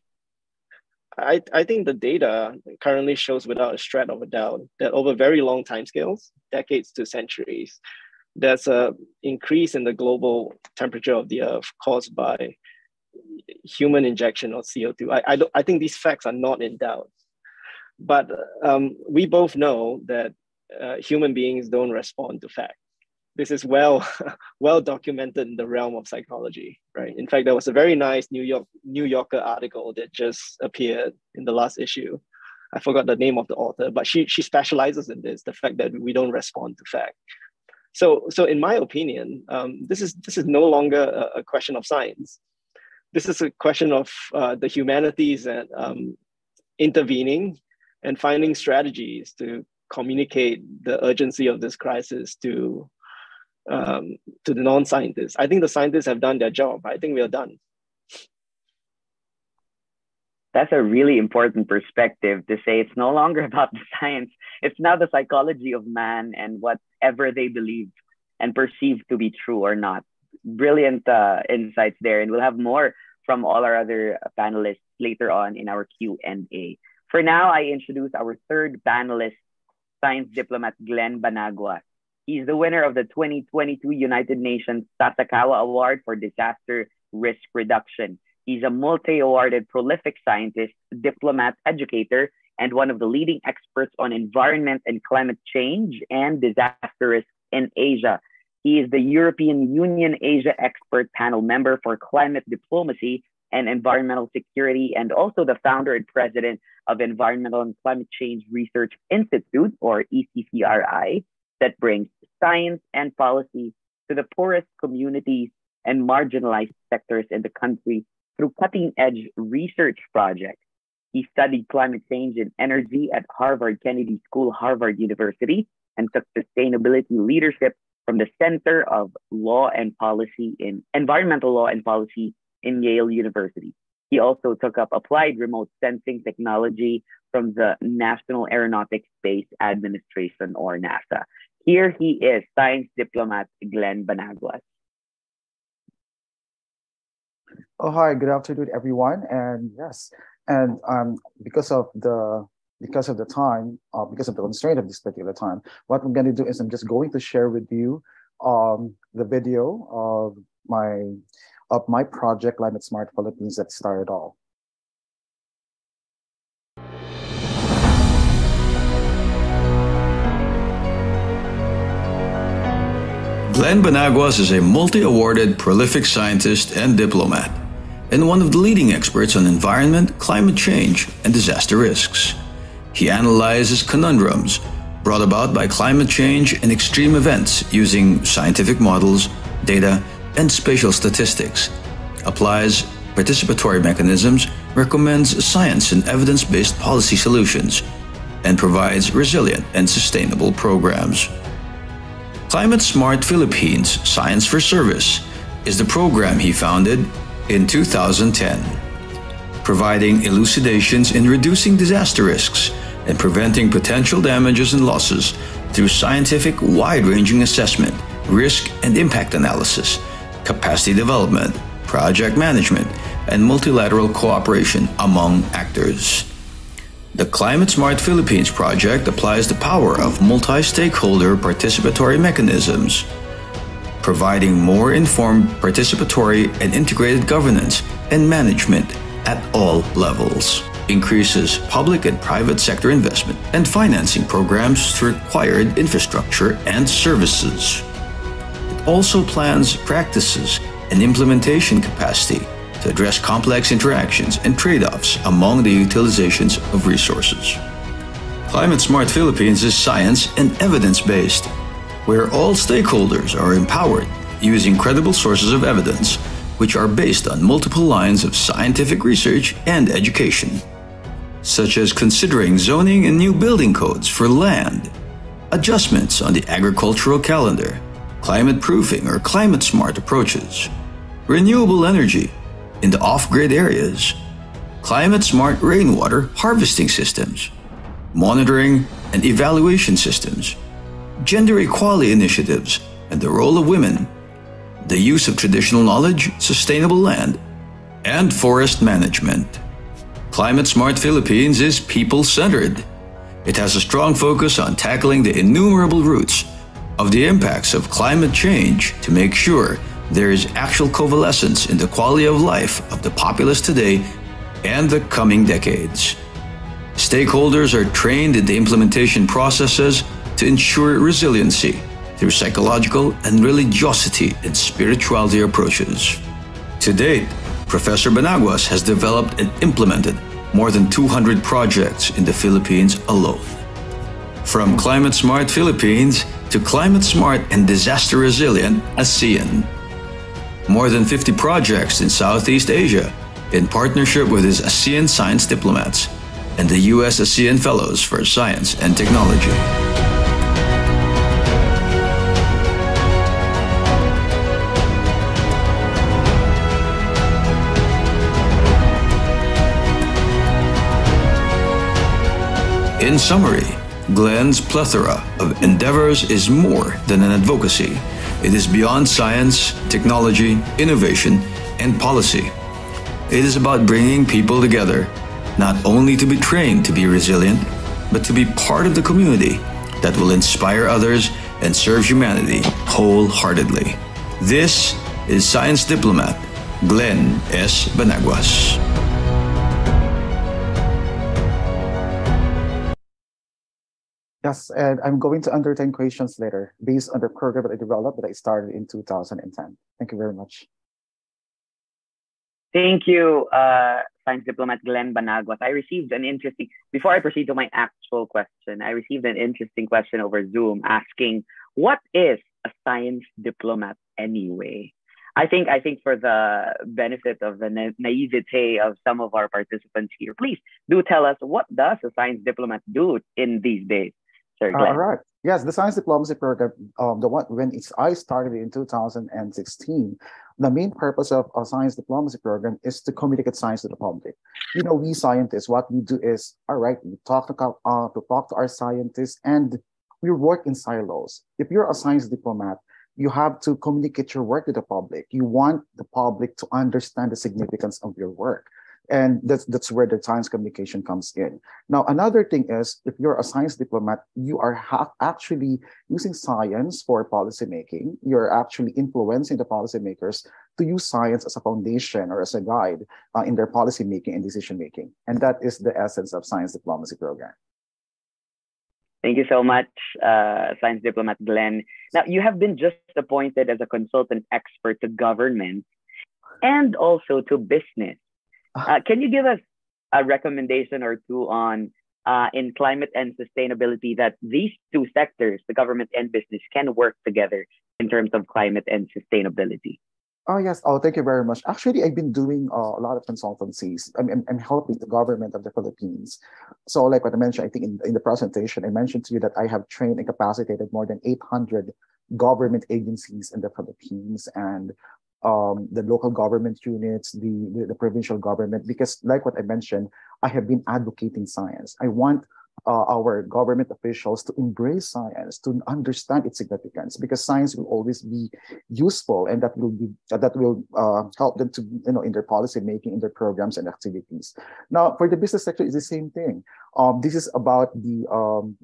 I think the data currently shows without a shred of a doubt that over very long timescales, decades to centuries, there's an increase in the global temperature of the Earth caused by human injection of CO2. I think these facts are not in doubt. But we both know that human beings don't respond to facts. This is well documented in the realm of psychology, right? In fact, there was a very nice New Yorker article that just appeared in the last issue. I forgot the name of the author, but she specializes in this, the fact that we don't respond to fact. So in my opinion, this is no longer a question of science. This is a question of the humanities and intervening and finding strategies to communicate the urgency of this crisis to the non-scientists. I think the scientists have done their job. I think we are done. That's a really important perspective to say it's no longer about the science. It's now the psychology of man and whatever they believe and perceive to be true or not. Brilliant insights there. And we'll have more from all our other panelists later on in our Q&A. For now, I introduce our third panelist, science diplomat Glenn Banagua. He's the winner of the 2022 United Nations Sasakawa Award for Disaster Risk Reduction. He's a multi-awarded prolific scientist, diplomat, educator, and one of the leading experts on environment and climate change and disaster risk in Asia. He is the European Union Asia Expert Panel member for climate diplomacy and environmental security, and also the founder and president of Environmental and Climate Change Research Institute, or ECCRI, that brings science and policy to the poorest communities and marginalized sectors in the country through cutting-edge research projects. He studied climate change and energy at Harvard Kennedy School, Harvard University, and took sustainability leadership from the Center of Law and Policy in Environmental Law and Policy in Yale University. He also took up applied remote sensing technology from the National Aeronautics Space Administration, or NASA. Here he is, science diplomat Glenn Banagua. Oh, hi, good afternoon, everyone. And yes, and because of the time, because of the constraint of this particular time, what I'm going to do is I'm just going to share with you the video of my project, Climate Smart Philippines, that started all. Glenn Benaguas is a multi-awarded, prolific scientist and diplomat, and one of the leading experts on environment, climate change, and disaster risks. He analyzes conundrums brought about by climate change and extreme events using scientific models, data, and spatial statistics, applies participatory mechanisms, recommends science and evidence-based policy solutions, and provides resilient and sustainable programs. Climate Smart Philippines Science for Service is the program he founded in 2010, providing elucidations in reducing disaster risks and preventing potential damages and losses through scientific wide-ranging assessment, risk and impact analysis, capacity development, project management, and multilateral cooperation among actors. The Climate Smart Philippines project applies the power of multi-stakeholder participatory mechanisms, providing more informed participatory and integrated governance and management at all levels, increases public and private sector investment and financing programs to required infrastructure and services. It also plans practices and implementation capacity to address complex interactions and trade-offs among the utilizations of resources. Climate Smart Philippines is science and evidence-based, where all stakeholders are empowered using credible sources of evidence, which are based on multiple lines of scientific research and education, such as considering zoning and new building codes for land, adjustments on the agricultural calendar, climate proofing or climate smart approaches, renewable energy in the off-grid areas, climate smart rainwater harvesting systems, monitoring and evaluation systems, gender equality initiatives and the role of women, the use of traditional knowledge, sustainable land, and forest management. Climate Smart Philippines is people-centered. It has a strong focus on tackling the innumerable roots of the impacts of climate change to make sure there is actual coalescence in the quality of life of the populace today and the coming decades. Stakeholders are trained in the implementation processes to ensure resiliency through psychological and religiosity and spirituality approaches. To date, Professor Benaguas has developed and implemented more than 200 projects in the Philippines alone. From Climate Smart Philippines to Climate Smart and Disaster Resilient ASEAN. More than 50 projects in Southeast Asia in partnership with his ASEAN science diplomats and the U.S. ASEAN Fellows for Science and Technology. In summary, Glenn's plethora of endeavors is more than an advocacy. It is beyond science, technology, innovation, and policy. It is about bringing people together, not only to be trained to be resilient, but to be part of the community that will inspire others and serve humanity wholeheartedly. This is Science Diplomat Glenn S. Benaguas. Yes, and I'm going to entertain questions later based on the program that I developed that I started in 2010. Thank you very much. Thank you, Science Diplomat Glenn Benaguas. I received an interesting, before I proceed to my actual question, I received an interesting question over Zoom asking, what is a science diplomat anyway? I think for the benefit of the naivete of some of our participants here, please do tell us, what does a science diplomat do in these days? Sir Glenn. All right. Yes, the science diplomacy program, I started in 2016, the main purpose of a science diplomacy program is to communicate science to the public. You know, we scientists, what we do is, all right, we talk to our scientists, and we work in silos. If you're a science diplomat, you have to communicate your work to the public. You want the public to understand the significance of your work. And that's where the science communication comes in. Now, another thing is, if you're a science diplomat, you are actually using science for policymaking. You're actually influencing the policymakers to use science as a foundation or as a guide in their policymaking and decision making. And that is the essence of science diplomacy program. Thank you so much, Science Diplomat Glenn. Now, you have been just appointed as a consultant expert to government and also to business. Can you give us a recommendation or two on in climate and sustainability that these two sectors, the government and business, can work together in terms of climate and sustainability? Oh, yes. Oh, thank you very much. Actually, I've been doing a lot of consultancies. I'm helping the government of the Philippines. So, like what I mentioned, I think in the presentation, I mentioned to you that I have trained and capacitated more than 800 government agencies in the Philippines and the local government units, the provincial government, because like what I mentioned, I have been advocating science. I want our government officials to embrace science, to understand its significance, because science will always be useful, and that will help them to in their policy making, in their programs and activities. Now, for the business sector, is the same thing. This is about the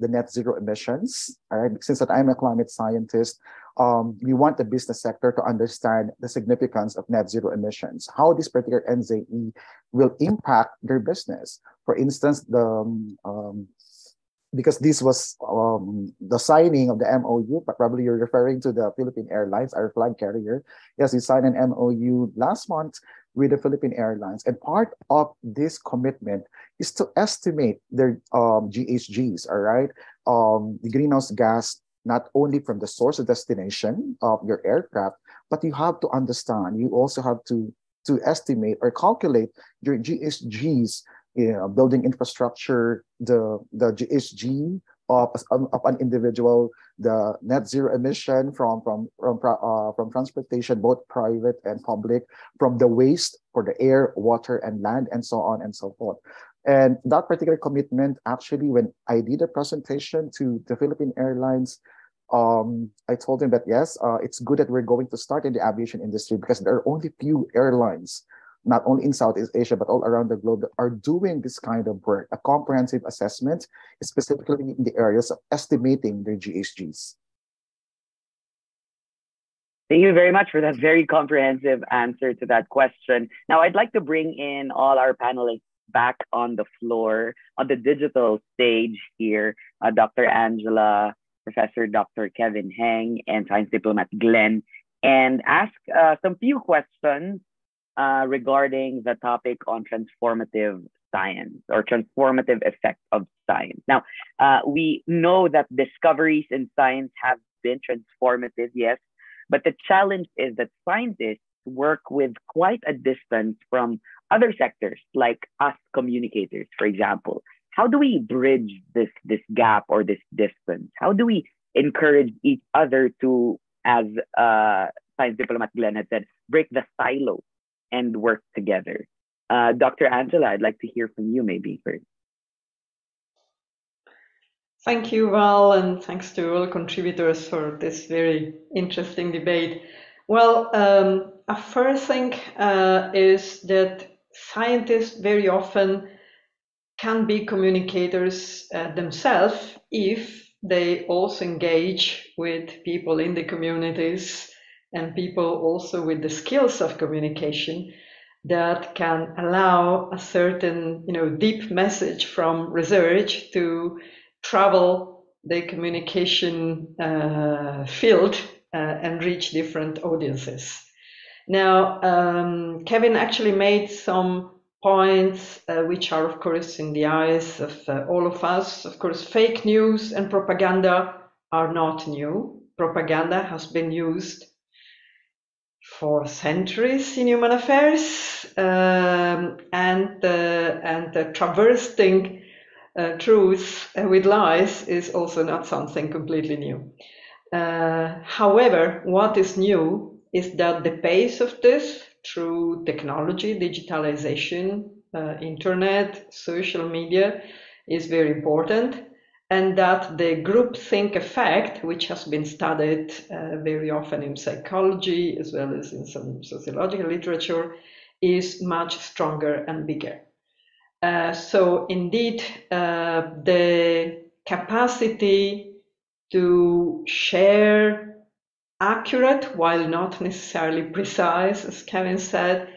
net zero emissions. All right, since that I'm a climate scientist, we want the business sector to understand the significance of net zero emissions, how this particular NZE will impact their business. For instance, because this was the signing of the MOU, but probably you're referring to the Philippine Airlines, our flag carrier. Yes, we signed an MOU last month with the Philippine Airlines. And part of this commitment is to estimate their GHGs, all right? The greenhouse gas, not only from the source of destination of your aircraft, but you have to understand, you also have to estimate or calculate your GHGs, building infrastructure, the GHG of an individual, the net zero emission from transportation, both private and public, from the waste for the air, water, and land, and so on and so forth. And that particular commitment, actually, when I did a presentation to the Philippine Airlines, I told them that yes, it's good that we're going to start in the aviation industry, because there are only few airlines, not only in Southeast Asia, but all around the globe, that are doing this kind of work, a comprehensive assessment, specifically in the areas of estimating their GHGs. Thank you very much for that very comprehensive answer to that question. Now, I'd like to bring in all our panelists back on the floor, on the digital stage here, Dr. Angela, Professor Dr. Kevin Heng, and Science Diplomat Glenn, and ask some few questions regarding the topic on transformative science or transformative effect of science. Now, we know that discoveries in science have been transformative, yes, but the challenge is that scientists work with quite a distance from other sectors, like us communicators, for example. How do we bridge this gap or this distance? How do we encourage each other to, as Science Diplomat Glenn had said, break the silos and work together? Dr. Angela, I'd like to hear from you maybe first. Thank you, Val, and thanks to all contributors for this very interesting debate. Well, a first thing is that scientists very often can be communicators themselves if they also engage with people in the communities and people also with the skills of communication that can allow a certain, deep message from research to travel the communication field and reach different audiences. Now, Kevin actually made some points which are, of course, in the eyes of all of us. Of course, fake news and propaganda are not new. Propaganda has been used for centuries in human affairs, and traversing truth with lies is also not something completely new. However, what is new is that the pace of this through technology, digitalization, internet, social media is very important, and that the groupthink effect, which has been studied very often in psychology as well as in some sociological literature, is much stronger and bigger. So indeed, the capacity to share accurate, while not necessarily precise, as Kevin said,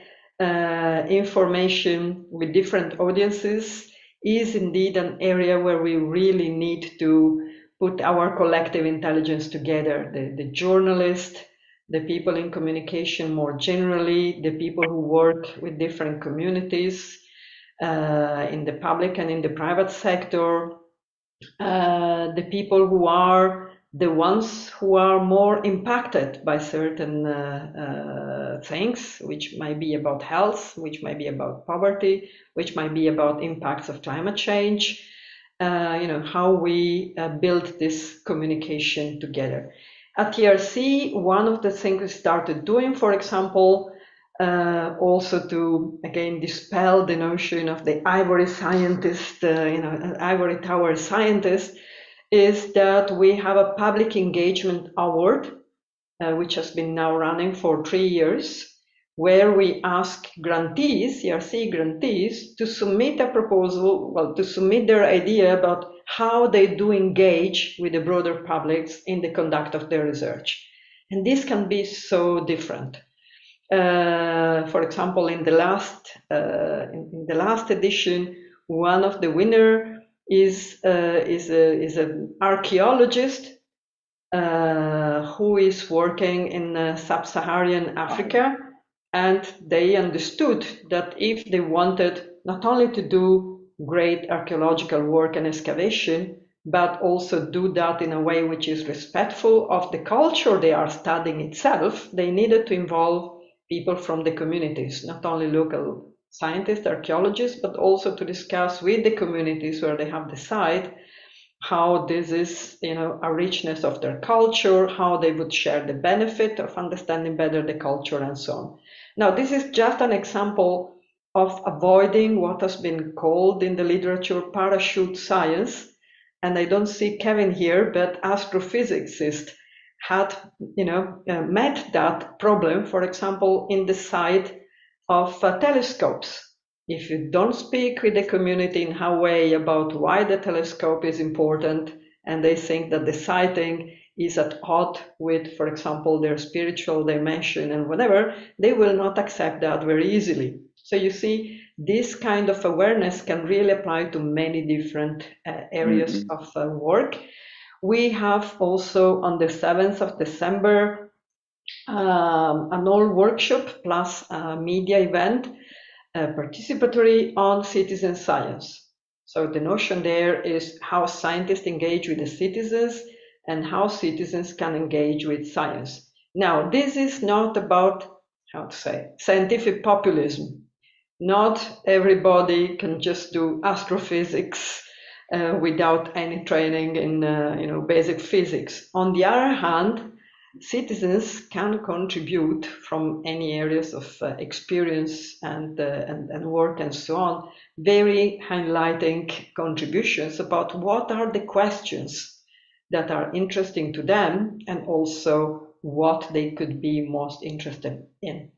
information with different audiences is indeed an area where we really need to put our collective intelligence together. The journalists, the people in communication more generally, the people who work with different communities in the public and in the private sector, the people who are the ones who are more impacted by certain things, which might be about health, which might be about poverty, which might be about impacts of climate change, how we build this communication together. At ERC, one of the things we started doing, for example, also to again dispel the notion of the ivory scientist, ivory tower scientist, is that we have a public engagement award, which has been now running for 3 years, where we ask grantees, ERC grantees, to submit a proposal, to submit their idea about how they do engage with the broader publics in the conduct of their research. And this can be so different. For example, in the last edition, one of the winner is an archaeologist who is working in sub-Saharan Africa, and they understood that if they wanted not only to do great archaeological work and excavation, but also do that in a way which is respectful of the culture they are studying itself, they needed to involve people from the communities, not only local scientists, archaeologists, but also to discuss with the communities where they have the site how this is, a richness of their culture, how they would share the benefit of understanding better the culture and so on. Now, this is just an example of avoiding what has been called in the literature parachute science. And I don't see Kevin here, but astrophysicists had met that problem, for example, in the site of telescopes. If you don't speak with the community in a way about why the telescope is important, and they think that the sighting is at odds with, for example, their spiritual dimension and whatever, they will not accept that very easily. So you see, this kind of awareness can really apply to many different areas of work. We have also on the 7th of December an all workshop plus a media event, participatory on citizen science. So the notion there is how scientists engage with the citizens and how citizens can engage with science. Now, this is not about, scientific populism. Not everybody can just do astrophysics without any training in basic physics. On the other hand, citizens can contribute from any areas of experience and work and so on, very highlighting contributions about what are the questions that are interesting to them and also what they could be most interested in.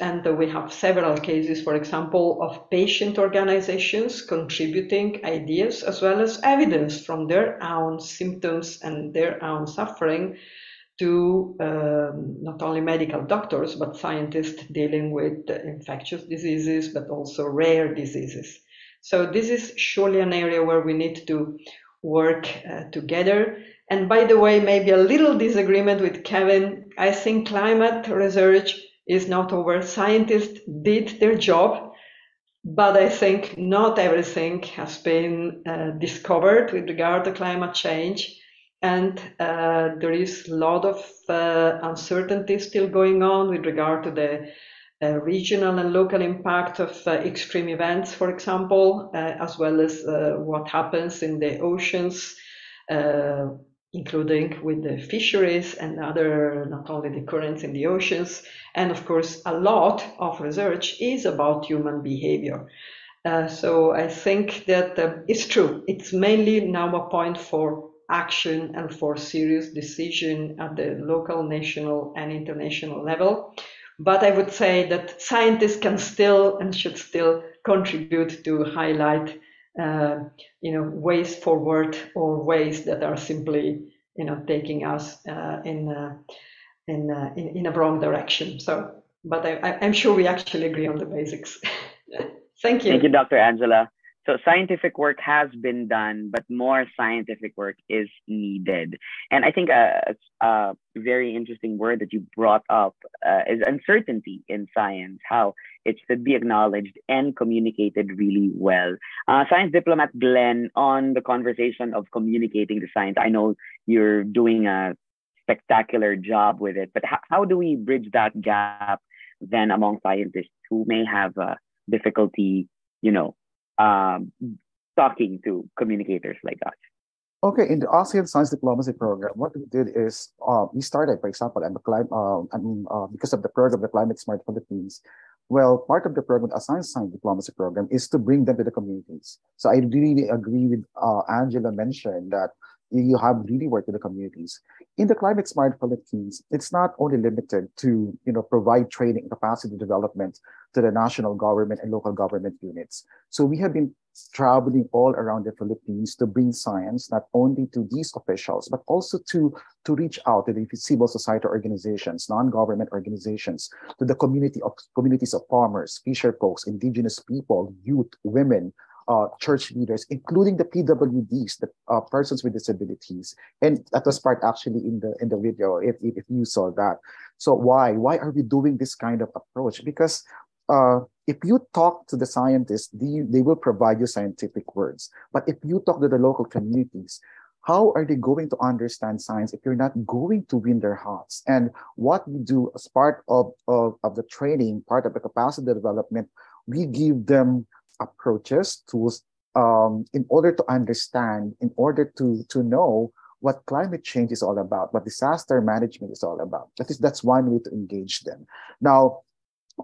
And we have several cases, for example, of patient organizations contributing ideas as well as evidence from their own symptoms and their own suffering to not only medical doctors, but scientists dealing with infectious diseases, but also rare diseases. So this is surely an area where we need to work together. And by the way, maybe a little disagreement with Kevin. I think climate research is not over. Scientists did their job, but I think not everything has been discovered with regard to climate change. And there is a lot of uncertainty still going on with regard to the regional and local impact of extreme events, for example, as well as what happens in the oceans, including with the fisheries and other, not only the currents in the oceans. And of course, a lot of research is about human behavior. So I think that it's true. It's mainly now a point for action and for serious decision at the local, national, and international level. But I would say that scientists can still and should still contribute to highlight, ways forward or ways that are simply, taking us in a wrong direction. So, but I'm sure we actually agree on the basics. Thank you. Thank you, Dr. Angela. So scientific work has been done, but more scientific work is needed. And I think a very interesting word that you brought up is uncertainty in science, how it should be acknowledged and communicated really well. Science diplomat Glenn, on the conversation of communicating the science, I know you're doing a spectacular job with it, but how do we bridge that gap then among scientists who may have difficulty, you know, um, talking to communicators like us? Okay, in the ASEAN Science Diplomacy Program, what we did is we started, for example, because of the program, the Climate Smart Philippines. Well, part of the program, a science diplomacy program, is to bring them to the communities. So I really agree with Angela mentioned that you have really worked with the communities. In the Climate Smart Philippines, it's not only limited to provide training and capacity development to the national government and local government units. So we have been traveling all around the Philippines to bring science not only to these officials, but also to reach out to the civil society organizations, non-government organizations, to the communities of farmers, fisher folks, indigenous people, youth, women, church leaders, including the PWDs, the persons with disabilities, and that was part actually in the video if you saw that. So why are we doing this kind of approach? Because if you talk to the scientists, they will provide you scientific words. But if you talk to the local communities, how are they going to understand science if you're not going to win their hearts? And what we do as part of the training, part of the capacity development, we give them approaches, tools, in order to understand, in order to know what climate change is all about, what disaster management is all about. That's one way to engage them. Now,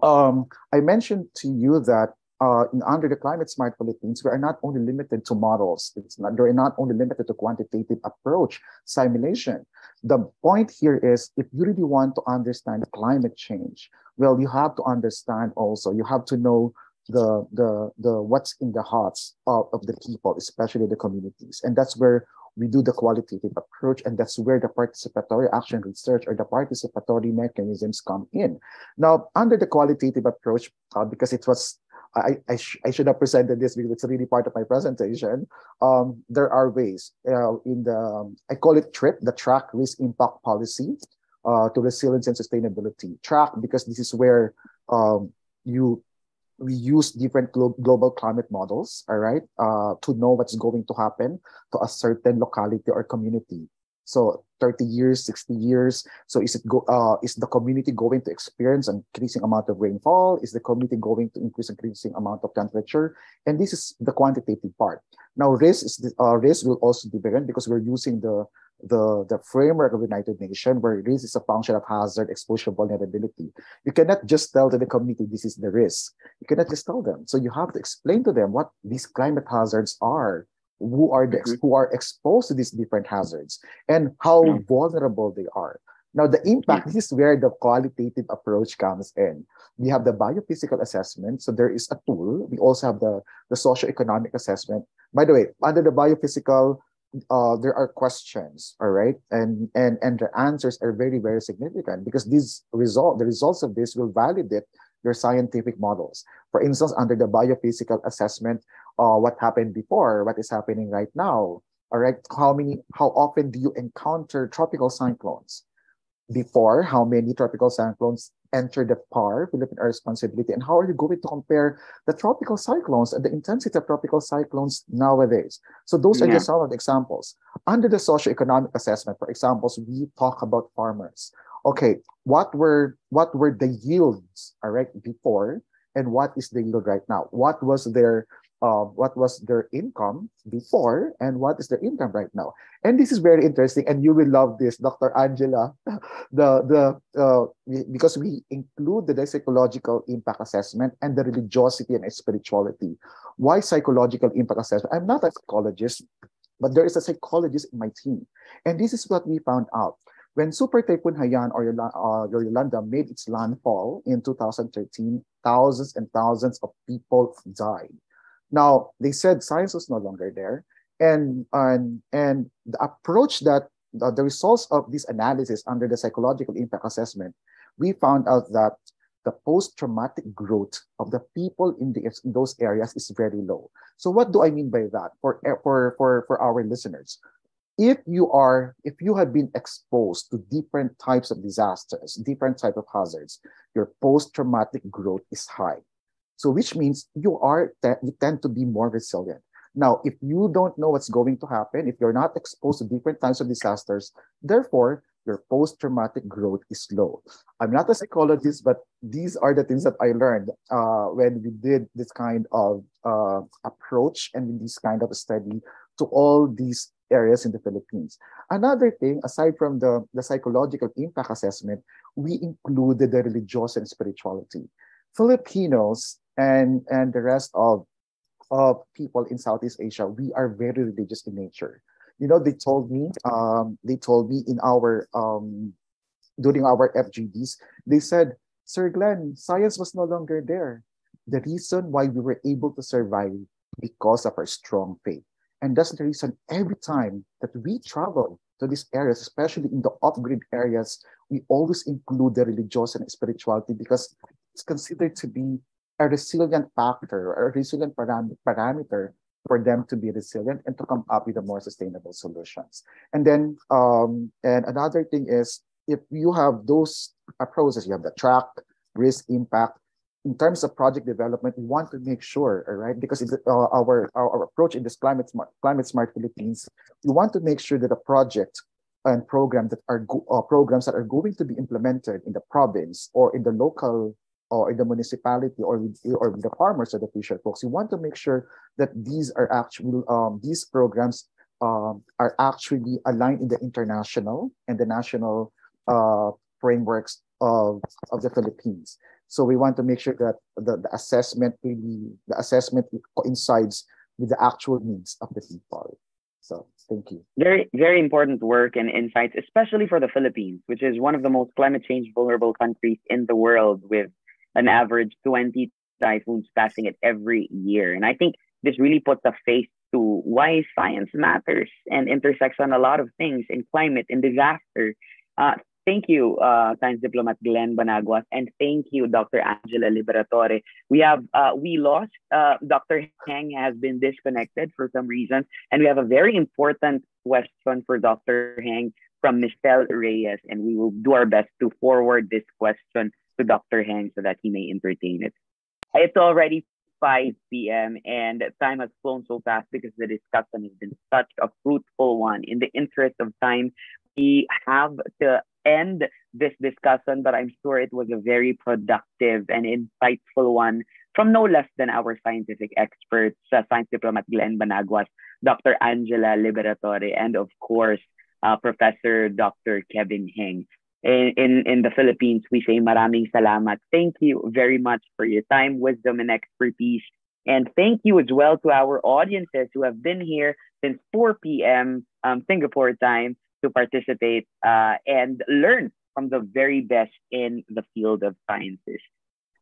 I mentioned to you that under the Climate Smart Philippines, we are not only limited to models. They're not only limited to quantitative approach, simulation. The point here is, if you really want to understand climate change, well, you have to understand also, you have to know the what's in the hearts of the people, especially the communities. And that's where we do the qualitative approach, and that's where the participatory action research or the participatory mechanisms come in. Now, under the qualitative approach, because it was, I should have presented this because it's really part of my presentation. There are ways I call it TRIP, the Track Risk Impact Policy to Resilience and Sustainability. Track, because this is where we use different global climate models, all right, to know what's going to happen to a certain locality or community. So 30 years, 60 years. So is the community going to experience an increasing amount of rainfall? Is the community going to increasing amount of temperature? And this is the quantitative part. Now, risk will also be different because we're using the framework of the United Nations, where risk is a function of hazard, exposure, vulnerability. You cannot just tell to the community this is the risk. You cannot just tell them. So you have to explain to them what these climate hazards are, who are exposed to these different hazards, and how vulnerable they are. Now, the impact, this is where the qualitative approach comes in. We have the biophysical assessment. So there is a tool. We also have the socioeconomic assessment. By the way, under the biophysical, there are questions, all right, and the answers are very, very significant because the results of this will validate your scientific models. For instance, under the biophysical assessment, what happened before, what is happening right now, all right, how often do you encounter tropical cyclones? Before, how many tropical cyclones enter the PAR, Philippine Air Responsibility, and how are you going to compare the tropical cyclones and the intensity of tropical cyclones nowadays? So those are just some of the examples. Under the socioeconomic assessment, for example, we talk about farmers. Okay, what were the yields, all right, before, and what is the yield right now? What was their income before, and what is their income right now? And this is very interesting, and you will love this, Dr. Angela, because we include the psychological impact assessment and the religiosity and spirituality. Why psychological impact assessment? I'm not a psychologist, but there is a psychologist in my team, and this is what we found out. When Super Typhoon Haiyan or Yolanda made its landfall in 2013, thousands and thousands of people died. Now, they said science was no longer there. And the approach that the results of this analysis under the psychological impact assessment, we found out that the post-traumatic growth of the people in those areas is very low. So what do I mean by that for our listeners? If you have been exposed to different types of disasters, different type of hazards, your post-traumatic growth is high. So which means you tend to be more resilient. Now, if you don't know what's going to happen, if you're not exposed to different types of disasters, therefore, your post-traumatic growth is low. I'm not a psychologist, but these are the things that I learned when we did this kind of approach and this kind of study to all these areas in the Philippines. Another thing, aside from the psychological impact assessment, we included the religious and spirituality. Filipinos and the rest of people in Southeast Asia, we are very religious in nature. You know, they told me in our during our FGDs, they said, Sir Glenn, science was no longer there. The reason why we were able to survive because of our strong faith. And that's the reason every time that we travel to these areas, especially in the off-grid areas, we always include the religious and spirituality because it's considered to be a resilient factor or a resilient parameter for them to be resilient and to come up with a more sustainable solutions. And then, and another thing is, if you have those approaches, you have the track, risk, impact. In terms of project development, we want to make sure, all right, because it's, our approach in this climate smart Philippines, we want to make sure that a project and programs that are going to be implemented in the province or in the local or in the municipality or with the farmers or the fisher folks, we want to make sure that these are actually these programs are actually aligned in the international and the national frameworks of the Philippines. So we want to make sure that the assessment coincides with the actual needs of the people. So thank you. Very, very important work and insights, especially for the Philippines, which is one of the most climate change vulnerable countries in the world, with an average 20 typhoons passing it every year. And I think this really puts a face to why science matters and intersects on a lot of things in climate and disaster. Thank you, science diplomat Glenn Banaguas, and thank you, Dr. Angela Liberatore. We lost, Dr. Heng has been disconnected for some reason, and we have a very important question for Dr. Heng from Michelle Reyes, and we will do our best to forward this question to Dr. Heng so that he may entertain it. It's already 5 p.m. and time has flown so fast because the discussion has been such a fruitful one. In the interest of time, we have to end this discussion, but I'm sure it was a very productive and insightful one from no less than our scientific experts, science diplomat Glenn Banaguas, Dr. Angela Liberatore, and of course, Professor Dr. Kevin Heng. In the Philippines, we say maraming salamat. Thank you very much for your time, wisdom, and expertise. And thank you as well to our audiences who have been here since 4 p.m. Singapore time to participate and learn from the very best in the field of sciences.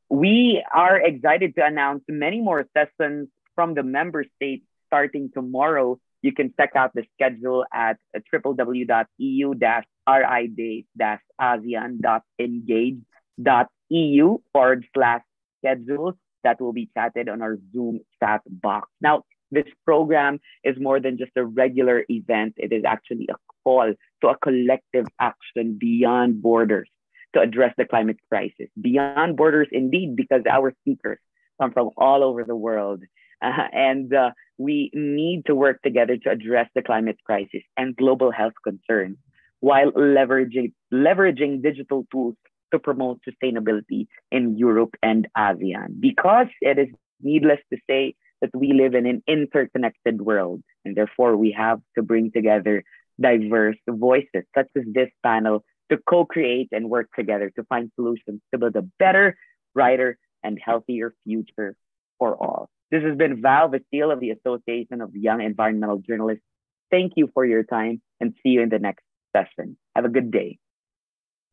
We are excited to announce many more sessions from the member states starting tomorrow. You can check out the schedule at www.eu-ri-engage.eu/schedule that will be chatted on our Zoom chat box. Now, this program is more than just a regular event. It is actually a call to a collective action beyond borders to address the climate crisis. Beyond borders, indeed, because our speakers come from all over the world. And we need to work together to address the climate crisis and global health concerns while leveraging digital tools to promote sustainability in Europe and ASEAN. Because it is needless to say that we live in an interconnected world, and therefore we have to bring together diverse voices, such as this panel, to co-create and work together to find solutions to build a better, brighter, and healthier future for all. This has been Val Vastille of the Association of Young Environmental Journalists. Thank you for your time and see you in the next session. Have a good day.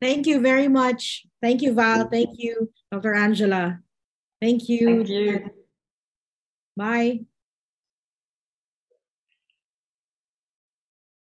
Thank you very much. Thank you, Val. Thank you, Dr. Angela. Thank you. Thank you. Bye.